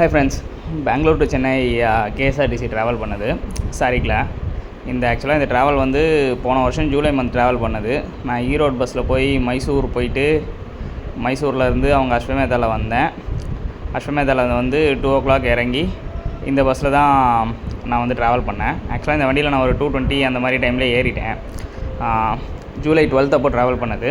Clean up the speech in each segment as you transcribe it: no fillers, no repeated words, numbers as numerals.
Hi friends, Bangalore to Chennai KSRTC travel பண்ணது சாரிக்கில். ஆக்சுவலாக இந்த ட்ராவல் வந்து போன வருஷம் ஜூலை மந்த் ட்ராவல் பண்ணது. நான் ஈரோடு பஸ்ஸில் போய் மைசூர் போயிட்டு மைசூரில் இருந்து அவங்க அஸ்வமேதாவில் வந்தேன். அஸ்வமேதாவில் வந்து 2 o'clock இறங்கி இந்த பஸ்ஸில் தான் நான் வந்து ட்ராவல் பண்ணேன். ஆக்சுவலாக இந்த வண்டியில் நான் ஒரு 2:20 அந்த மாதிரி டைமில் ஏறிட்டேன். ஜூலை 12 அப்போ ட்ராவல் பண்ணது.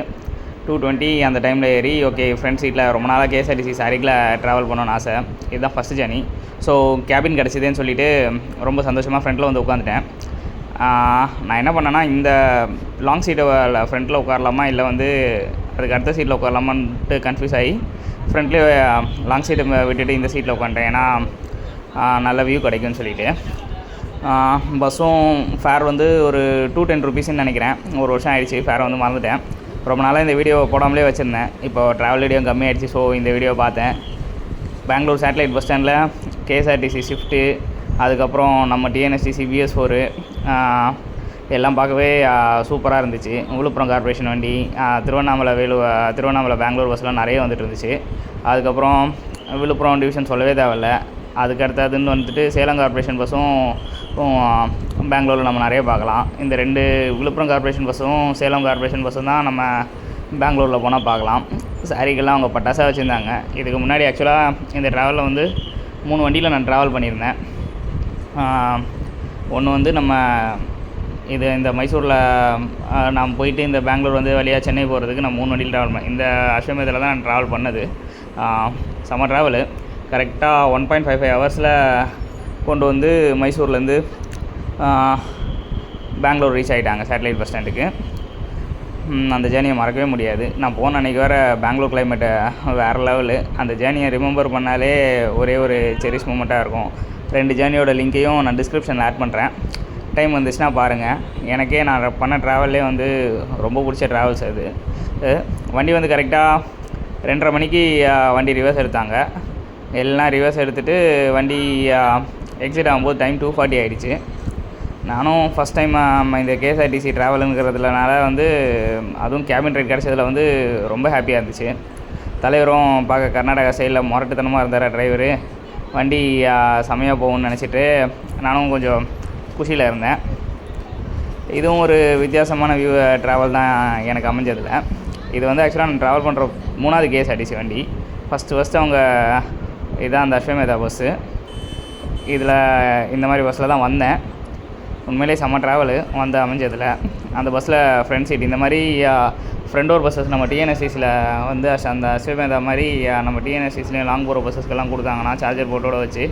2:20 அந்த டைமில் ஏறி ஓகே ஃப்ரண்ட் சீட்டில் ரொம்ப நாளாக கேஎஸ்ஆர்டிசி சாரிக்கில் ட்ராவல் பண்ணணும்னு ஆசை. இதுதான் ஃபஸ்ட்டு ஜர்னி. ஸோ கேபின் கிடச்சிதுன்னு சொல்லிவிட்டு ரொம்ப சந்தோஷமாக ஃப்ரண்ட்டில் வந்து உட்காந்துட்டேன். நான் என்ன பண்ணேன்னா, இந்த லாங் சீட்டை ஃப்ரண்ட்டில் உட்காரலாமா இல்லை வந்து அதுக்கு அடுத்த சீட்டில் உட்காரலாமான்ட்டு கன்ஃபியூஸ் ஆகி ஃப்ரண்ட்லேயே லாங் சீட்டை விட்டுட்டு இந்த சீட்டில் உட்காந்துட்டேன். ஏன்னா நல்ல வியூ கிடைக்கும்னு சொல்லிவிட்டு. பஸ்ஸும் ஃபேர் வந்து ஒரு 210 rupeesன்னு நினைக்கிறேன். ஒரு வருஷம் ஆகிடுச்சு, ஃபேரை வந்து மறந்துட்டேன். ரொம்ப நாளாக இந்த வீடியோ போடாமலே வச்சுருந்தேன். இப்போ ட்ராவல் வீடியோ கம்மியாகிடுச்சு. ஸோ இந்த வீடியோ பார்த்தேன். பெங்களூர் சேட்டலைட் பஸ் ஸ்டாண்டில் கேஎஸ்ஆர்டிசி ஷிஃப்ட்டு, அதுக்கப்புறம் நம்ம டிஎன்எஸ்டிசி BS4 எல்லாம் பார்க்கவே சூப்பராக இருந்துச்சு. விழுப்புரம் கார்ப்பரேஷன் வண்டி, திருவண்ணாமலை பெங்களூர் பஸ்லாம் நிறைய வந்துட்டு இருந்துச்சு. அதுக்கப்புறம் விழுப்புரம் டிவிஷன் சொல்லவே தேவையில்ல. அதுக்கு அடுத்ததுன்னு வந்துட்டு சேலம் கார்ப்பரேஷன் பஸ்ஸும் பெங்களூரில் நம்ம நிறைய பார்க்கலாம். இந்த 2 விழுப்புரம் கார்ப்பரேஷன் பஸ்ஸும் சேலம் கார்ப்பரேஷன் பஸ்ஸும் தான் நம்ம பெங்களூரில் போனால் பார்க்கலாம். சாரிக்கெல்லாம் அவங்க பட்டாசாக வச்சுருந்தாங்க. இதுக்கு முன்னாடி ஆக்சுவலாக இந்த ட்ராவலில் வந்து 3 வண்டியில் நான் ட்ராவல் பண்ணியிருந்தேன். ஒன்று வந்து நம்ம இந்த மைசூரில் நான் போயிட்டு இந்த பெங்களூர் வந்து வழியாக சென்னை போகிறதுக்கு நான் 3 வண்டியில் ட்ராவல் பண்ணேன். இந்த அஸ்வமேதில் தான் நான் ட்ராவல் பண்ணது. செம்ம ட்ராவலு. கரெக்டாக 1.55 hours கொண்டு வந்து மைசூர்லேருந்து பெங்களூர் ரீச் ஆகிட்டாங்க சேட்டலைட் பஸ் ஸ்டாண்டுக்கு. அந்த ஜேர்னியை மறக்கவே முடியாது. நான் போன அன்றைக்கி வேறு பெங்களூர் கிளைமேட்டு வேறு லெவலு. அந்த ஜேர்னியை ரிமெம்பர் பண்ணாலே ஒரே ஒரு செரிஷ் மூமெண்ட்டாக இருக்கும். 2 ஜேர்னியோட லிங்க்கையும் நான் டிஸ்கிரிப்ஷனில் ஆட் பண்ணுறேன். டைம் வந்துச்சுன்னா பாருங்கள். எனக்கே நான் பண்ண ட்ராவல்லே வந்து ரொம்ப பிடிச்ச ட்ராவல்ஸ் அது. வண்டி வந்து கரெக்டாக 2:30 மணிக்கு வண்டி ரிவர்ஸ் எடுத்தாங்க. எல்லாம் ரிவர்ஸ் எடுத்துகிட்டு வண்டி எக்ஸிட் ஆகும்போது டைம் 2:40 ஆகிடுச்சு. நானும் ஃபஸ்ட் டைம் இந்த கேஎஸ்ஆர்டிசி ட்ராவலுங்கிறதுனால வந்து அதுவும் கேபின் ரைட் கிடச்சதில் வந்து ரொம்ப ஹாப்பியாக இருந்துச்சு. தலைவரும் பார்க்க கர்நாடகா சைடில் முரட்டுத்தனமாக இருந்தார் டிரைவரு. வண்டி செமையாக போகும்னு நினச்சிட்டு நானும் கொஞ்சம் குஷியில் இருந்தேன். இதுவும் ஒரு வித்தியாசமான ட்ராவல் தான் எனக்கு அமைஞ்சதில். இது வந்து ஆக்சுவலாக நான் ட்ராவல் பண்ணுற 3வது கேஎஸ்ஆர்டிசி வண்டி. ஃபஸ்ட்டு அவங்க இதுதான் அந்த அஸ்வமேதா பஸ்ஸு. இதில் இந்த மாதிரி பஸ்ஸில் தான் வந்தேன். உண்மையிலே செம்ம ட்ராவலு வந்து அமைஞ்சதில். அந்த பஸ்ஸில் ஃப்ரண்ட் சீட் இந்த மாதிரி ஃப்ரண்ட் டோர் பஸ்ஸஸ் நம்ம டிஎன்எஸ்சிஸில் வந்து அந்த அஸ்வமேதா மாதிரி நம்ம டிஎன்எஸ்சிஸ்லேயும் லாங் போகிற பஸ்ஸஸ்க்கெல்லாம் கொடுத்தாங்கன்னா சார்ஜர் போட்டோட வச்சு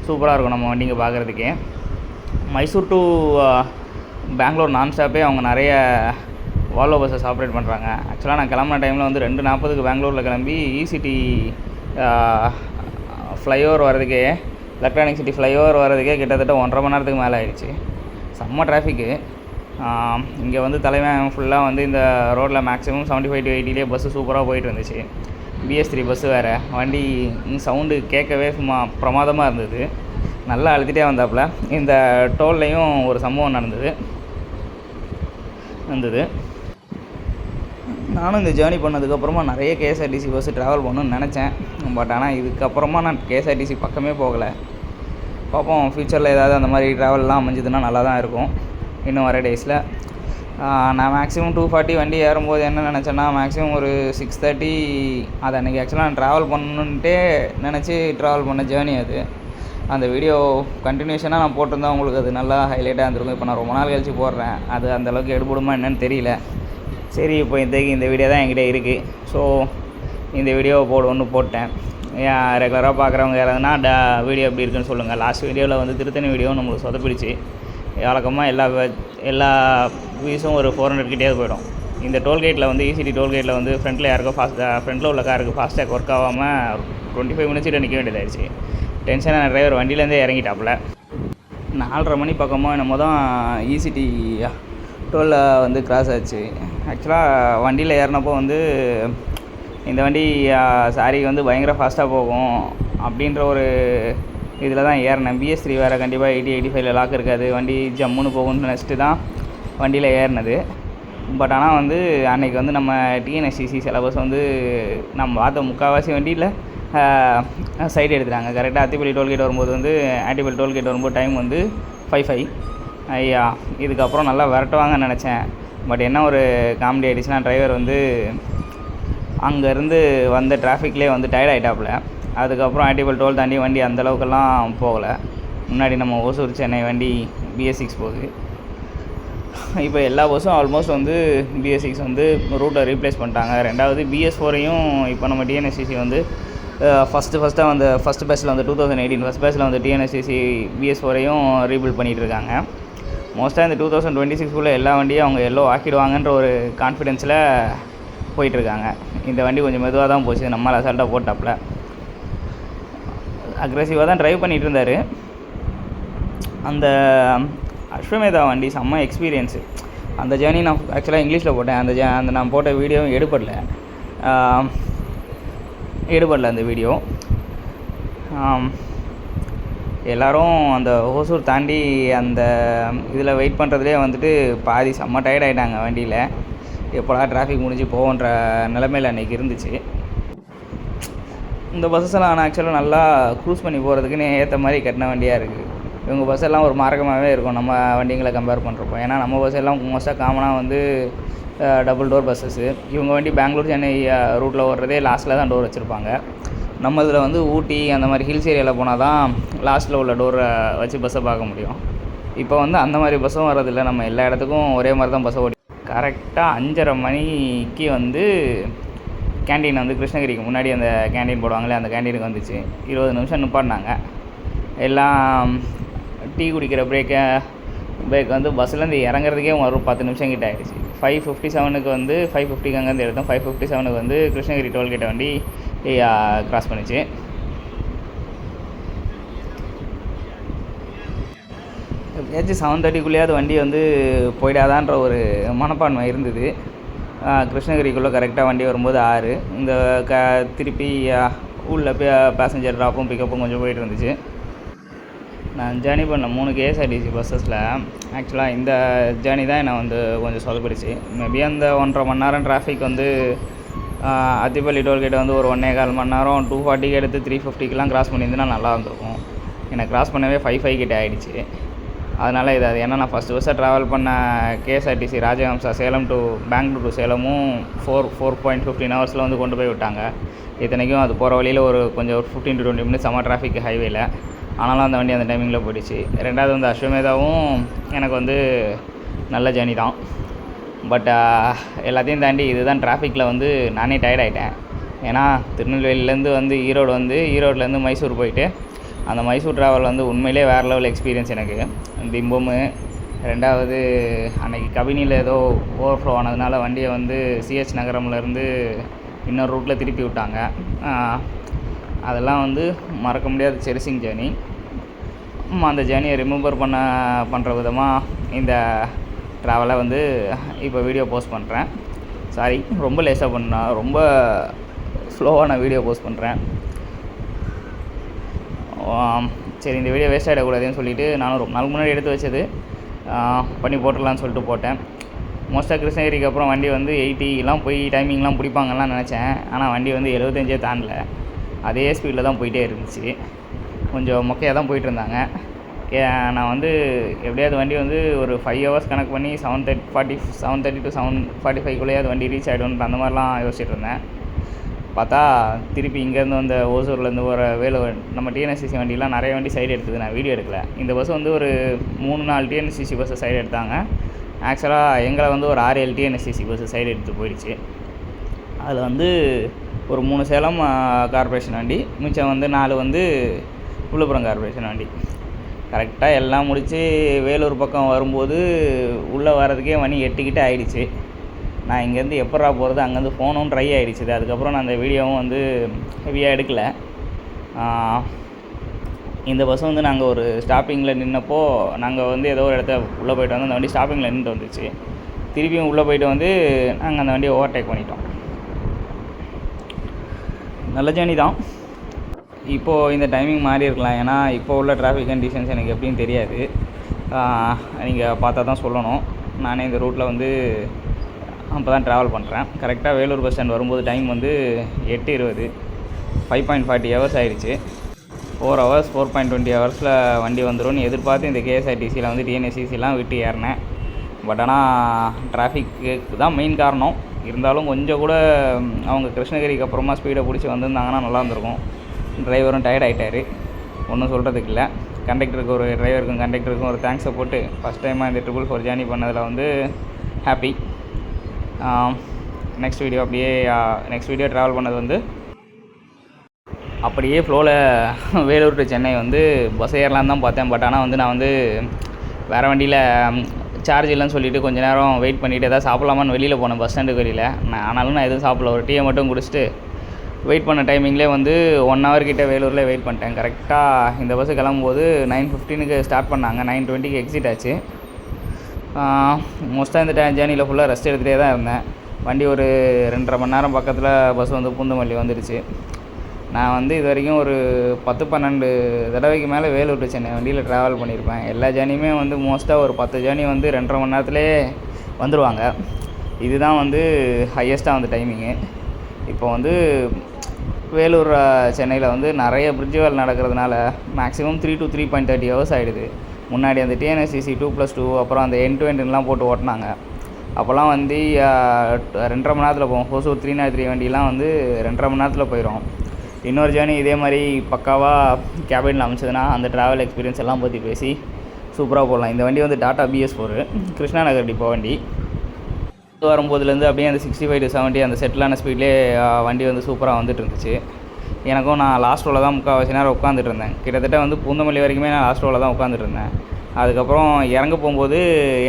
சூப்பராக இருக்கும் நம்ம வண்டிங்க பார்க்குறதுக்கே. மைசூர் டு பெங்களூர் நான் ஸ்டாப்பே அவங்க நிறைய வால்வோ பஸ்ஸஸ் ஆப்ரேட் பண்ணுறாங்க. ஆக்சுவலாக நான் கிளம்புன டைமில் வந்து 2:40 பெங்களூரில் கிளம்பி இசிடி ஃப்ளைஓவர் வரதுக்கே, எலக்ட்ரானிக் சிட்டி ஃப்ளைஓவர் வரதுக்கே கிட்டத்தட்ட 1.5 மணி நேரத்துக்கு மேலே ஆகிடுச்சு. செம்ம டிராஃபிக்கு. இங்கே வந்து தலைவன் ஃபுல்லாக வந்து இந்த ரோட்டில் மேக்ஸிமம் 75 to 80 பஸ்ஸு சூப்பராக போயிட்டு இருந்துச்சு. BS3 பஸ்ஸு வேறு. வண்டி சவுண்டு கேட்கவே சும்மா பிரமாதமாக இருந்தது. நல்லா அழுத்திட்டே வந்தாப்புல. இந்த டோல்லையும் ஒரு சம்பவம் நடந்தது. நானும் இந்த ஜேர்னி பண்ணதுக்கப்புறமா நிறைய கேஎஸ்ஆர்டிசி பஸ்ஸு ட்ராவல் பண்ணணும்னு நினச்சேன். பட் ஆனால் இதுக்கப்புறமா நான் கேஎஸ்ஆர்டிசி பக்கமே போகலை. பார்ப்போம், ஃப்யூச்சரில் ஏதாவது அந்த மாதிரி ட்ராவல்லாம் அமைஞ்சதுன்னா நல்லா தான் இருக்கும். இன்னும் வர டேஸில் நான் மேக்ஸிமம் 240 வண்டி ஏறும்போது என்ன நினச்சேன்னா, மேக்ஸிமம் ஒரு 6:30 அது அன்றைக்கி ஆக்சுவலாக நான் ட்ராவல் பண்ணணுன்ட்டே நினச்சி ட்ராவல் பண்ண ஜேர்னி அது. அந்த வீடியோ கண்டினியூஷனாக நான் போட்டிருந்தேன், உங்களுக்கு அது நல்லா ஹைலைட்டாக இருந்திருக்கும். இப்போ நான் ரொம்ப நாள் கழிச்சு போடுறேன். அது அந்தளவுக்கு எடுபடுமா என்னன்னு தெரியல. சரி, இப்போ இந்த வீடியோ தான் என்கிட்ட இருக்குது. ஸோ இந்த வீடியோவை ஒன்று போட்டேன். ரெகுலராக பார்க்குறவங்க யாராவதுனா வீடியோ எப்படி இருக்குன்னு சொல்லுங்கள். லாஸ்ட் வீடியோவில் வந்து திருத்தணி வீடியோ நம்மளுக்கு சொதப்பிடிச்சு. வழக்கமாக எல்லா வியூஸும் ஒரு 400 கிட்டேயாவது போயிடும். இந்த டோல்கேட்டில் வந்து இசிடி டோல்கேட்டில் வந்து ஃப்ரண்ட்டில் உள்ள காருக்கு ஃபாஸ்டேக் ஒர்க் ஆகாமல் 25 minutes கிட்ட நிற்க வேண்டியதாகிடுச்சு. டென்ஷனான டிரைவர் வண்டியிலேருந்தே இறங்கிட்டாப்புல. 4:30 மணி பக்கமாக என்னமோ தான் இசிடி டோலில் வந்து கிராஸ் ஆச்சு. ஆக்சுவலாக வண்டியில் ஏறினப்போ வந்து இந்த வண்டி சாரி வந்து பயங்கர ஃபாஸ்ட்டாக போகும் அப்படின்ற ஒரு இதில் தான் ஏறினேன். BS3 வேறு கண்டிப்பாக 80-85 லாக் இருக்காது. வண்டி ஜம்முன்னு போகும்னு நினச்சிட்டு தான் வண்டியில் ஏறினது. பட் ஆனால் வந்து அன்றைக்கி வந்து நம்ம டிஎன்எஸ்டிசி சிலபஸ் வந்து நம்ம பார்த்த முக்கால்வாசி வண்டியில் சைடு எடுத்துட்டாங்க. கரெக்டாக அத்திப்பள்ளி டோல்கேட் வரும்போது வந்து ஆண்டிப்பள்ளி டோல்கேட் வரும்போது டைம் வந்து 5:05. ஐயா இதுக்கப்புறம் நல்லா விரட்டுவாங்கன்னு நினச்சேன். பட் என்ன ஒரு காமெடி ஆகிடுச்சுன்னா, டிரைவர் வந்து அங்கேருந்து வந்த டிராஃபிக்லேயே வந்து டயர்ட் ஆகிட்டாப்புல. அதுக்கப்புறம் ஆண்டிப்பள்ளி டோல் தாண்டி வண்டி அந்தளவுக்கெல்லாம் போகலை. முன்னாடி நம்ம ஓசூர் சென்னை வண்டி BS6 போகுது. இப்போ எல்லா பஸ்ஸும் ஆல்மோஸ்ட் வந்து BS6 வந்து ரூட்டை ரீப்ளேஸ் பண்ணிட்டாங்க. ரெண்டாவது BS4ஐயும் இப்போ நம்ம TNSTC வந்து ஃபஸ்ட்டாக வந்து ஃபஸ்ட் பேட்சில் வந்து 2018 ஃபஸ்ட் பேட்சில் வந்து TNSTC BS4ஐயும் ரீபில்ட் பண்ணிகிட்ருக்காங்க. மோஸ்ட்டாக இந்த 2026 எல்லா வண்டியும் அவங்க எல்லோ ஆக்கிடுவாங்கன்ற ஒரு கான்ஃபிடென்ஸில் போயிட்டுருக்காங்க. இந்த வண்டி கொஞ்சம் மெதுவாக தான் போச்சு, நம்மளால் அசால்ட்டாக போட்டாப்புல. அக்ரெசிவாக தான் ட்ரைவ் பண்ணிகிட்டு இருந்தார். அந்த அஸ்வமேதா வண்டி செம்ம எக்ஸ்பீரியன்ஸு. அந்த ஜேர்னி நான் ஆக்சுவலாக இங்கிலீஷில் போட்டேன். அந்த நான் போட்ட வீடியோவும் எடுப்படல அந்த வீடியோ. எல்லோரும் அந்த ஓசூர் தாண்டி அந்த இதில் வெயிட் பண்ணுறதுலேயே வந்துட்டு பாதி செம்ம டயர்ட் ஆகிட்டாங்க வண்டியில். எப்போடா டிராஃபிக் முடிஞ்சு போகுன்ற நிலைமையில் அன்றைக்கி இருந்துச்சு. இந்த பஸ்ஸெல்லாம் ஆனால் ஆக்சுவலாக நல்லா க்ரூஸ் பண்ணி போகிறதுக்குன்னு ஏற்ற மாதிரி கட்டின வண்டியாக இருக்குது. இவங்க பஸ் எல்லாம் ஒரு மார்க்கமாகவே இருக்கும் நம்ம வண்டிங்களை கம்பேர் பண்ணுறப்போ. ஏன்னா நம்ம பஸ் எல்லாம் மோஸ்ட்டாக காமனாக வந்து டபுள் டோர் பஸ்ஸஸ்ஸு. இவங்க வண்டி பெங்களூர் சென்னை ரூட்டில் ஓடுறதே லாஸ்ட்டில் தான் டோர் வச்சுருப்பாங்க. நம்ம இதில் வந்து ஊட்டி அந்த மாதிரி ஹில்ஸ் ஏரியாவில் போனால் தான் லாஸ்ட்டில் உள்ள டோரை வச்சு பஸ்ஸை பார்க்க முடியும். இப்போ வந்து அந்த மாதிரி பஸ்ஸும் வர்றதில்லை. நம்ம எல்லா இடத்துக்கும் ஒரே மாதிரி தான் பஸ்ஸை ஓடி கரெக்டாக 5:30 மணிக்கு வந்து கேண்டீன் வந்து கிருஷ்ணகிரிக்கு முன்னாடி அந்த கேண்டீன் போடுவாங்களே, அந்த கேண்டீனுக்கு வந்துச்சு. 20 நிமிஷம் நிப்பாட்டினாங்க. எல்லாம் டீ குடிக்கிற பிரேக் வந்து பஸ்ஸுலேருந்து இறங்குறதுக்கே ஒரு 10 நிமிஷம் கிட்ட ஆகிடுச்சு. 5:57க்கு வந்து 5:50க்கு அங்கேருந்து எடுத்தோம். 5:57க்கு வந்து கிருஷ்ணகிரி டோல்கேட்டை வண்டி கிராஸ் பண்ணிச்சு. எப்படியாச்சும் 7:30க்குள்ளேயாவது வண்டி வந்து போயிடாதான்ற ஒரு மனப்பான்மை இருந்தது. கிருஷ்ணகிரிக்குள்ளே கரெக்டாக வண்டி வரும்போது 6. இந்த திருப்பி உள்ள பேசஞ்சர் ட்ராப்பும் பிக்கப்பும் கொஞ்சம் போயிட்டு இருந்துச்சு. நான் ஜேர்னி பண்ண 3 KSRTC பஸ்ஸஸில் ஆக்சுவலாக இந்த ஜேர்னி தான் என்னை வந்து கொஞ்சம் சொதப்பிடுச்சு. மேபி அந்த 1.5 மணி நேரம் டிராஃபிக் வந்து அத்திப்பள்ளி டோல்கேட்டை வந்து ஒரு 1.25 மணி நேரம் 240 எடுத்து 350க்கெலாம் கிராஸ் பண்ணியிருந்தேன்னா நல்லா இருந்திருக்கும். எனக்கு கிராஸ் பண்ணவே 5:05 கிட்ட ஆகிடுச்சு. அதனால் இது அது ஏன்னா நான் ஃபஸ்ட்டு ட்ராவல் பண்ண KSRTC Rajahamsa Salem to Bangalore to சேலமும் 4.15 ஹவர்ஸில் வந்து கொண்டு போய் விட்டாங்க. இத்தனைக்கும் அது போகிற வழியில் ஒரு கொஞ்சம் 15 to 20 மினிட்ஸ் செம்ம டிராஃபிக் ஹைவேல. ஆனாலும் அந்த வண்டி அந்த டைமிங்கில் போயிடுச்சு. ரெண்டாவது வந்து அஸ்வமேதாவும் எனக்கு வந்து நல்ல ஜேர்னி தான். பட் எல்லாத்தையும் தாண்டி இதுதான் டிராஃபிக்கில் வந்து நானே டயர்ட் ஆகிட்டேன். ஏன்னா திருநெல்வேலியிலேருந்து வந்து ஈரோட்லேருந்து மைசூர் போயிட்டு அந்த மைசூர் ட்ராவல் வந்து உண்மையிலே வேறு லெவல் எக்ஸ்பீரியன்ஸ் எனக்கு. திம்பமு ரெண்டாவது அன்றைக்கி கபினியில் ஏதோ ஓவர்ஃப்ளோ ஆனதுனால வண்டியை வந்து CH நகரம்லேருந்து இன்னொரு ரூட்டில் திருப்பி விட்டாங்க. அதெல்லாம் வந்து மறக்க முடியாத செரிசிங் ஜேர்னி. அந்த ஜேர்னியை ரிமெம்பர் பண்ணுற விதமாக இந்த ட்ராவலை வந்து இப்போ வீடியோ போஸ்ட் பண்ணுறேன். சாரி, ரொம்ப லேசாக ரொம்ப ஸ்லோவாக வீடியோ போஸ்ட் பண்ணுறேன். சரி, இந்த வீடியோ வேஸ்ட் ஆகிடக்கூடாதுன்னு சொல்லிவிட்டு நானும் ரொம்ப நாளுக்கு முன்னாடி எடுத்து வச்சது பண்ணி போட்டுடலான்னு சொல்லிட்டு போட்டேன். மோஸ்ட்டாக கிருஷ்ணகிரிக்கு அப்புறம் வண்டி வந்து 80 போய் டைமிங்லாம் பிடிப்பாங்கலாம் நினச்சேன். ஆனால் வண்டி வந்து 75 தாண்டல. அதே ஸ்பீடில் தான் போயிட்டே இருந்துச்சு. கொஞ்சம் மொக்கையாக தான் போயிட்டுருந்தாங்க. நான் வந்து எப்படியாவது வண்டி வந்து ஒரு 5 ஹவர்ஸ் கணக்கு பண்ணி 7:30 to 7:45 வண்டி ரீச் ஆகிடும்ன்ற அந்த மாதிரிலாம் யோசிச்சுட்டு இருந்தேன். பார்த்தா திருப்பி இங்கேருந்து வந்த ஓசூர்லேருந்து ஒரு நம்ம TNSTC வண்டிலாம் நிறைய வண்டி சைடு எடுத்தது. நான் வீடியோ எடுக்கல. இந்த பஸ் வந்து ஒரு 3-4 TNSTC பஸ்ஸை சைடு எடுத்தாங்க. ஆக்சுவலாக எங்களை வந்து ஒரு 6-7 TNSTC பஸ்ஸு சைடு எடுத்து போயிடுச்சு. அதில் வந்து ஒரு 3 சேலம் கார்பரேஷன் வண்டி, மிச்சம் வந்து 4 வந்து விழுப்புரம் கார்பரேஷன் வண்டி. கரெக்டாக எல்லாம் முடித்து வேலூர் பக்கம் வரும்போது உள்ளே வர்றதுக்கே மணி 8 கிட்ட ஆகிடுச்சு. நான் இங்கேருந்து எப்படா போகிறது, அங்கேருந்து ஃபோனும் ட்ரை ஆகிடுச்சு. அதுக்கப்புறம் நான் அந்த வீடியோவும் வந்து ஹெவியாக எடுக்கலை. இந்த பஸ் வந்து நாங்கள் ஒரு ஸ்டாப்பிங்கில் நின்னப்போ நாங்கள் வந்து ஏதோ ஒரு இடத்த உள்ளே போய்ட்டு வந்து அந்த வண்டி ஸ்டாப்பிங்கில் நின்று வந்துச்சு. திருப்பியும் உள்ளே போய்ட்டு வந்து நாங்கள் அந்த வண்டியை ஓவர்டேக் பண்ணிட்டோம். நல்ல ஜேர்னி தான். இப்போது இந்த டைமிங் மாறி இருக்கலாம். ஏன்னா இப்போ உள்ள டிராஃபிக் கண்டிஷன்ஸ் எனக்கு எப்படின்னு தெரியாது. நீங்கள் பார்த்தா தான் சொல்லணும். நானே இந்த ரூட்டில் வந்து அப்போ தான் ட்ராவல் பண்ணுறேன். கரெக்டாக வேலூர் பஸ் ஸ்டாண்ட் வரும்போது டைம் வந்து 8:20. 5.40 ஹவர்ஸ் ஆகிடுச்சு. 4 ஹவர்ஸ் 4.20 ஹவர்ஸில் வண்டி வந்துடும்னு எதிர்பார்த்து இந்த கேஎஸ்ஆர்டிசியில் வந்து டிஎன்எஸ்சிசிலாம் விட்டு ஏறினேன். பட் ஆனால் டிராஃபிக்கு தான் மெயின் காரணம். இருந்தாலும் கொஞ்சம் கூட அவங்க கிருஷ்ணகிரிக்கு அப்புறமா ஸ்பீடை பிடிச்சி வந்திருந்தாங்கன்னா நல்லா இருந்திருக்கும். டிரைவரும் டயர்ட் ஆகிட்டார், ஒன்றும் சொல்கிறதுக்கு இல்லை. டிரைவருக்கும் கண்டக்டருக்கும் ஒரு தேங்க்ஸை போட்டு ஃபஸ்ட் டைமாக இந்த 444 ஜேர்னி பண்ணதில் வந்து ஹாப்பி. நெக்ஸ்ட் வீடியோ ட்ராவல் பண்ணது வந்து அப்படியே ஃப்ளோவில் வேலூர் டு சென்னை வந்து பஸ் ஏறலான்னு தான் பார்த்தேன். பட் ஆனால் வந்து நான் வந்து வேறு வண்டியில் சார்ஜ் இல்லைன்னு சொல்லிவிட்டு கொஞ்சம் நேரம் வெயிட் பண்ணிவிட்டு எதாவது சாப்பிட்லாமான்னு வெளியில் போனேன், பஸ் ஸ்டாண்டுக்கு வெளியில். ஆனாலும் நான் எதுவும் சாப்பிடல, ஒரு டீயை மட்டும் குடிச்சிட்டு வெயிட் பண்ண டைமிங்லேயே வந்து 1 ஹவர் கிட்டே வேலூரில் வெயிட் பண்ணிட்டேன். கரெக்டாக இந்த பஸ்ஸு கிளம்பும்போது 9:15க்கு ஸ்டார்ட் பண்ணாங்க, 9:20க்கு எக்ஸிட் ஆச்சு. மோஸ்ட்டாக இந்த ஜேர்னியில் ஃபுல்லாக ரெஸ்ட் எடுத்துகிட்டே தான் இருந்தேன். வண்டி ஒரு 2.5 மணி நேரம் பக்கத்தில் பஸ் வந்து பூந்தமல்லி வந்துடுச்சு. நான் வந்து இது வரைக்கும் ஒரு 10-12 தடவைக்கு மேலே வேலூர் டு சென்னை வண்டியில் ட்ராவல் பண்ணியிருப்பேன். எல்லா ஜேர்னியுமே வந்து மோஸ்ட்டாக ஒரு 10 ஜேர்னி வந்து 2.5 மணி நேரத்துலேயே வந்துடுவாங்க. இதுதான் வந்து ஹையஸ்ட்டாக வந்து டைமிங்கு. இப்போ வந்து வேலூர் சென்னையில் வந்து நிறைய பிரிட்ஜ் வேலை நடக்கிறதுனால மேக்ஸிமம் 3 to 3.30 ஹவர்ஸ் ஆகிடுது. முன்னாடி அந்த டிஎன்எஸ்சிசி 2+2 அப்புறம் அந்த end-to-endலாம் போட்டு ஓட்டினாங்க. அப்போல்லாம் வந்து 2.5 மணி நேரத்தில் போகும். ஹோசூர் 303 வண்டிலாம் வந்து 2.5 மணி நேரத்தில் போயிடும். இன்னொரு ஜேர்னி இதே மாதிரி பக்காவாக கேபினில் அமைச்சதுன்னா அந்த ட்ராவல் எக்ஸ்பீரியன்ஸ் எல்லாம் பற்றி பேசி சூப்பராக போடலாம். இந்த வண்டி வந்து டாடா BS4 கிருஷ்ணா நகர் டிப்போ வண்டி. வரும்போதுலேருந்து அப்படியே அந்த 65 to 70 அந்த செட்டிலான ஸ்பீட்லேயே வண்டி வந்து சூப்பராக வந்துட்டு இருந்துச்சு. எனக்கும் நான் லாஸ்ட் ரோவில் தான் முக்கால்வாசி நேரம் உட்காந்துட்டு இருந்தேன். கிட்டத்தட்ட வந்து பூந்தமல்லி வரைக்குமே நான் லாஸ்ட் ரோவில் தான் உட்காந்துட்டு இருந்தேன். அதுக்கப்புறம் இறங்க போகும்போது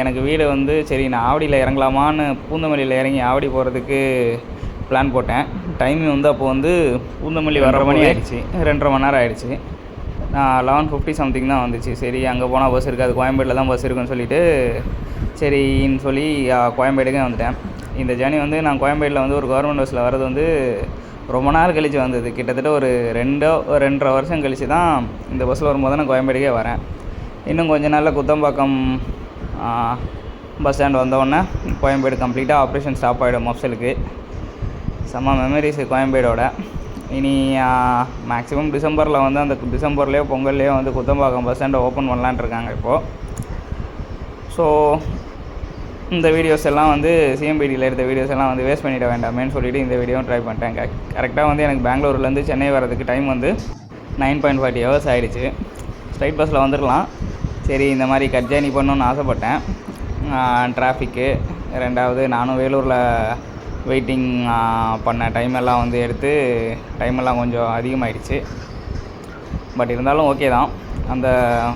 எனக்கு வீடு வந்து சரி நான் ஆவடியில் இறங்கலாமான்னு பூந்தமல்லியில் இறங்கி ஆவடி போகிறதுக்கு பிளான் போட்டேன். டைமிங் வந்து அப்போது வந்து பூந்தமல்லி வர மணி ஆகிடுச்சு, 2.5 மணி நேரம் ஆகிடுச்சு. 11:50 சம்திங் தான் வந்துச்சு. சரி அங்கே போனால் பஸ் இருக்காது, கோயம்பேட்டில் தான் பஸ் இருக்குன்னு சொல்லிவிட்டு சரின்னு சொல்லி கோயம்பேடுக்கே வந்துட்டேன். இந்த ஜேர்னி வந்து நான் கோயம்பேட்டில் வந்து ஒரு கவர்மெண்ட் பஸ்ஸில் வர்றது வந்து ரொம்ப நாள் கழித்து வந்தது. கிட்டத்தட்ட ஒரு 2.5 வருஷம் கழித்து தான் இந்த பஸ்ஸில் வரும்போது நான் கோயம்பேடுக்கே வரேன். இன்னும் கொஞ்ச நாளில் குத்தம்பாக்கம் பஸ் ஸ்டாண்ட் வந்தோடனே கோயம்பேடு கம்ப்ளீட்டாக ஆப்ரேஷன் ஸ்டாப் ஆகிடும் மஃப்சலுக்கு. செம்ம மெமரிஸ் கோயம்பேடோட. இனி மேக்ஸிமம் டிசம்பரில் வந்து அந்த டிசம்பர்லேயோ பொங்கல்லையோ வந்து குத்தம்பாக்கம் பஸ் ஸ்டாண்டை ஓப்பன் பண்ணலான்னு இருக்காங்க இப்போது. ஸோ இந்த வீடியோஸ் எல்லாம் வந்து சிஎம்பிடியில் எடுத்த வீடியோஸ் எல்லாம் வந்து வேஸ்ட் பண்ணிட வேண்டாமேன்னு சொல்லிவிட்டு இந்த வீடியோவும் ட்ரை பண்ணிட்டேன். கரெக்டாக வந்து எனக்கு பெங்களூர்லேருந்து சென்னை வரதுக்கு டைம் வந்து 9.40 ஹவர்ஸ் ஆகிடுச்சு. ஸ்ட்ரைட் பஸ்ஸில் வந்துடலாம், சரி இந்த மாதிரி கட் ஜேர்னி பண்ணணுன்னு ஆசைப்பட்டேன். டிராஃபிக்கு, ரெண்டாவது நானும் வேலூரில் வெயிட்டிங் பண்ண டைமெல்லாம் வந்து எடுத்து டைமெல்லாம் கொஞ்சம் அதிகமாகிடுச்சு. பட் இருந்தாலும் ஓகே தான். அந்த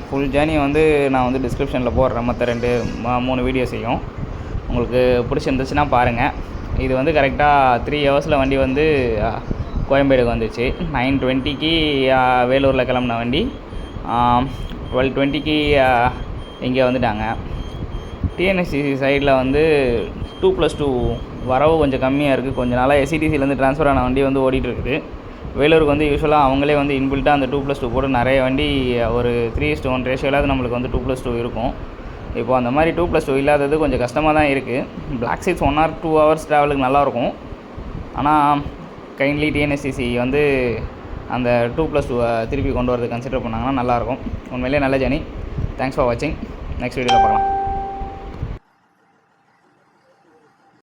ஃபுல் ஜேர்னி வந்து நான் வந்து டிஸ்கிரிப்ஷனில் போடுறேன், மற்ற 2-3 வீடியோஸையும். உங்களுக்கு பிடிச்சிருந்துச்சுன்னா பாருங்கள். இது வந்து கரெக்டாக 3 ஹவர்ஸில் வண்டி வந்து கோயம்பேடுக்கு வந்துச்சு. 9:20க்கு வேலூரில் கிளம்புன வண்டி 12:20க்கு இங்கே வந்துட்டாங்க. டிஎன்எஸ்சிசி சைடில் வந்து 2+2 வரவு கொஞ்சம் கம்மியாக இருக்குது. கொஞ்சம் நாளாக எஸ்சிடிசிலேருந்து ட்ரான்ஸ்ஃபர் ஆன வண்டி வந்து ஓடிட்டுருக்குது. வேலூருக்கு வந்து யூஸ்வலாக அவங்களே வந்து இன்பில்ட்டாக அந்த 2+2 போட்டு நிறைய வண்டி ஒரு 3:1 ரேஷியோலாவது நம்மளுக்கு வந்து 2+2 இருக்கும். இப்போது அந்த மாதிரி 2+2 இல்லாதது கொஞ்சம் கஷ்டமாக தான் இருக்குது. பிளாக் சீட்ஸ் 1 or 2 ஹவர்ஸ் ட்ராவலுக்கு நல்லாயிருக்கும். ஆனால் கைண்ட்லி டிஎன்எஸ்சிசி வந்து அந்த 2+2 திருப்பி கொண்டு வரது கன்சிடர் பண்ணாங்கன்னா நல்லாயிருக்கும். உண்மையிலே நல்ல ஜேர்னி. தேங்க்ஸ் ஃபார் வாட்சிங். நெக்ஸ்ட் வீடியோவில் பார்க்கலாம்.